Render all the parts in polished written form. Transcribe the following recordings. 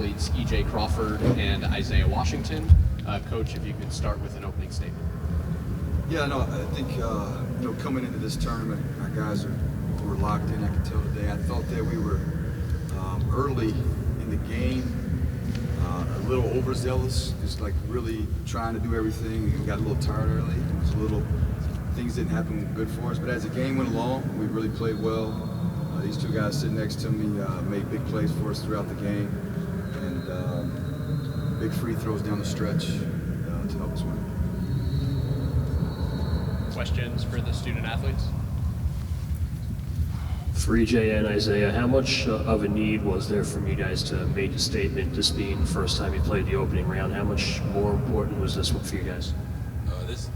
athletes, EJ Crawford and Isaiah Washington. Coach, if you could start with an opening statement. Yeah, no, I think, coming into this tournament, our guys were locked in, I could tell today. I thought that we were early in the game, a little overzealous, just like really trying to do everything. We got a little tired early. It was a little, things didn't happen good for us. But as the game went along, we really played well. These two guys sitting next to me made big plays for us throughout the game. And big free throws down the stretch to help us win. Questions for the student athletes? For EJ and Isaiah, how much of a need was there from you guys to make a statement, this being the first time you played the opening round? How much more important was this one for you guys? This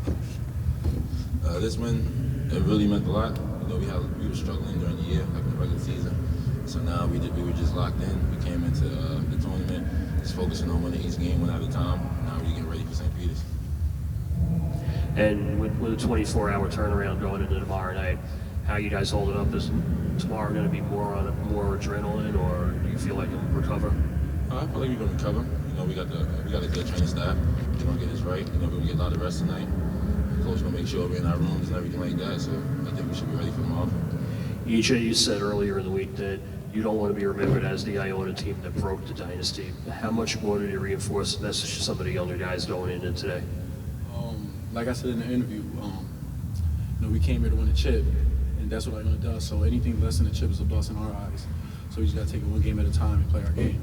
win, it really meant a lot. We were struggling during the year, like in the regular season. So now we were just locked in. We came into the tournament just focusing on winning each game one at a time. Now we're getting ready for St. Peter's. And with a 24-hour turnaround going into tomorrow night, how are you guys holding up? Is tomorrow going to be more adrenaline, or do you feel like you'll recover? I feel like we're going to recover. We got a good training staff. We're going to get this right. We're going to get a lot of rest tonight. The coach going to make sure we're in our rooms and everything like that. So I think we should be ready for tomorrow. EJ, you said earlier in the week that you don't want to be remembered as the Iona team that broke the dynasty. How much more did you reinforce the message to some of the younger guys going into today? Like I said in the interview, we came here to win a chip, and that's what Iona does. So anything less than a chip is a bust in our eyes. So we just got to take it one game at a time and play our game.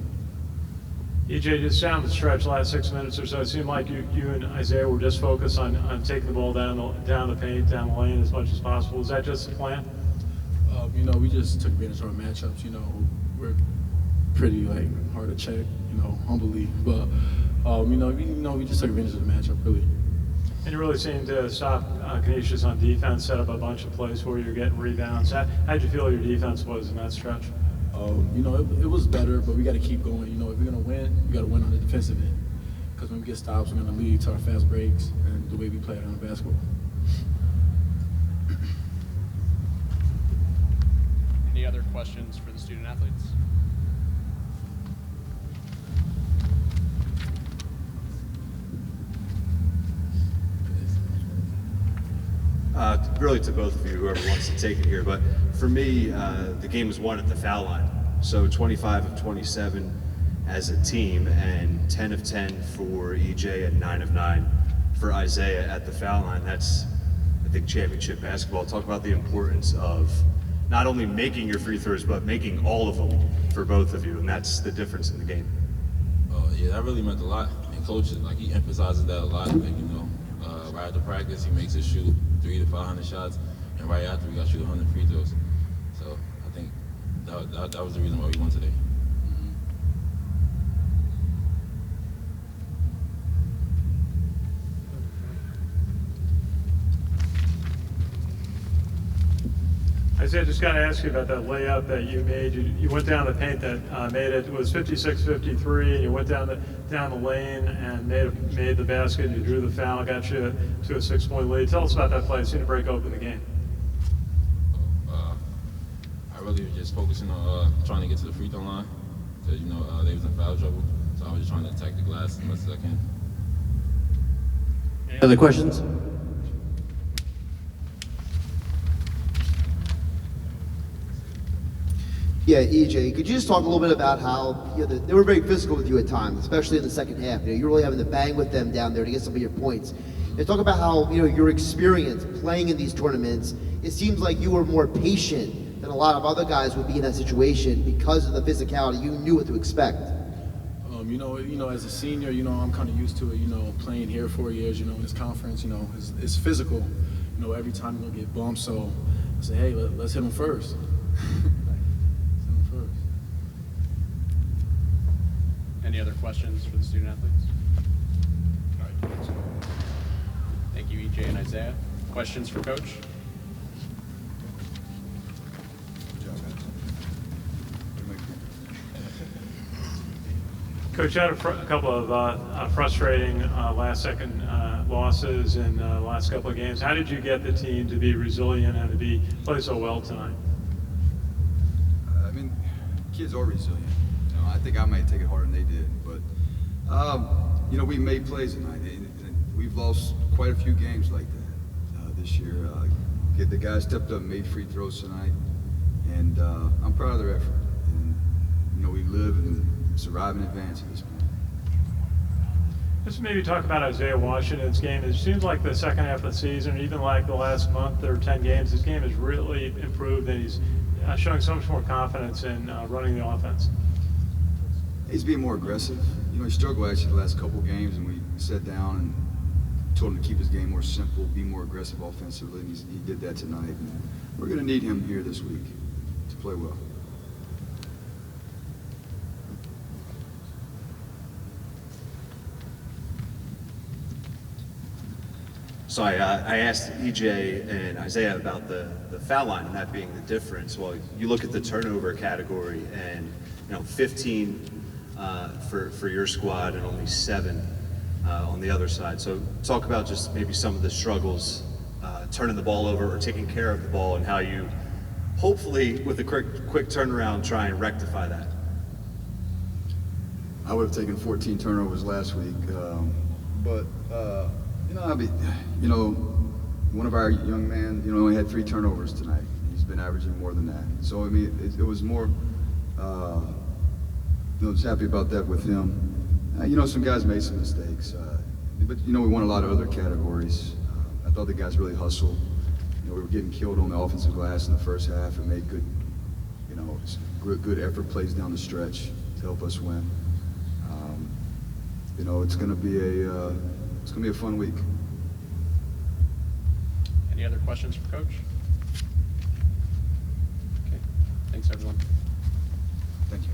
EJ, just down the stretch, last 6 minutes or so, it seemed like you and Isaiah were just focused on taking the ball down the paint, down the lane as much as possible. Is that just the plan? We just took advantage of our matchups. We're pretty hard to check, humbly, but we just took advantage of the matchup, really. And you really seemed to stop Canisius on defense, set up a bunch of plays where you're getting rebounds. How'd you feel your defense was in that stretch? It was better, but we got to keep going. If we're going to win, we got to win on the defensive end. Because when we get stops, we're going to lead to our fast breaks and the way we play around the basketball. Any other questions for the student athletes? Really to both of you, whoever wants to take it here, but for me, the game was won at the foul line. So 25 of 27 as a team, and 10 of 10 for EJ and 9 of 9 for Isaiah at the foul line. That's, I think, championship basketball. Talk about the importance of not only making your free throws, but making all of them for both of you, and that's the difference in the game. Yeah, that really meant a lot. And coach, he emphasizes that a lot. Right after practice, he makes us shoot 300 to 500 shots, and right after, we got to shoot 100 free throws. So I think that was the reason why we won today. Isaiah, just got to ask you about that layup that you made. You went down the paint that made it. It was 56-53, and you went down the lane and made the basket. You drew the foul, got you to a 6-point lead. Tell us about that play. It seemed to break open the game. I really was just focusing on trying to get to the free throw line because they was in foul trouble. So I was just trying to attack the glass as much as I can. Any other questions? Yeah, EJ, could you just talk a little bit about how they were very physical with you at times, especially in the second half? You're really having to bang with them down there to get some of your points. And talk about how your experience playing in these tournaments. It seems like you were more patient than a lot of other guys would be in that situation because of the physicality. You knew what to expect. As a senior, I'm kind of used to it. Playing here 4 years, in this conference, it's physical. Every time you're gonna get bumped. So I say, hey, let's hit them first. Any other questions for the student athletes? All right. Thank you, EJ and Isaiah. Questions for Coach? Coach, you had a couple of frustrating last-second losses in the last couple of games. How did you get the team to be resilient and to play so well tonight? Kids are resilient. I think I might take it harder than they did, but you know, we made plays tonight, and we've lost quite a few games like that this year. The guys stepped up and made free throws tonight, and I'm proud of their effort. And you know, we live and survive and advance at this point. Just maybe talk about Isaiah Washington's game. It seems like the second half of the season, even like the last month or 10 games, his game has really improved, and he's showing so much more confidence in running the offense. He's being more aggressive. You know, he struggled actually the last couple games, and we sat down and told him to keep his game more simple, be more aggressive offensively, and he did that tonight. And we're going to need him here this week to play well. So I asked EJ and Isaiah about the foul line and that being the difference. Well, you look at the turnover category, and 15 for your squad and only 7 on the other side. So talk about just maybe some of the struggles turning the ball over or taking care of the ball, and how you hopefully with a quick turnaround try and rectify that. I would have taken 14 turnovers last week, but one of our young men, only had 3 turnovers tonight. He's been averaging more than that. So I mean, it was more. I was happy about that with him. Some guys made some mistakes, but we won a lot of other categories. I thought the guys really hustled. We were getting killed on the offensive glass in the first half and made good effort plays down the stretch to help us win. It's going to be a fun week. Any other questions for Coach? Okay, thanks everyone. Thank you.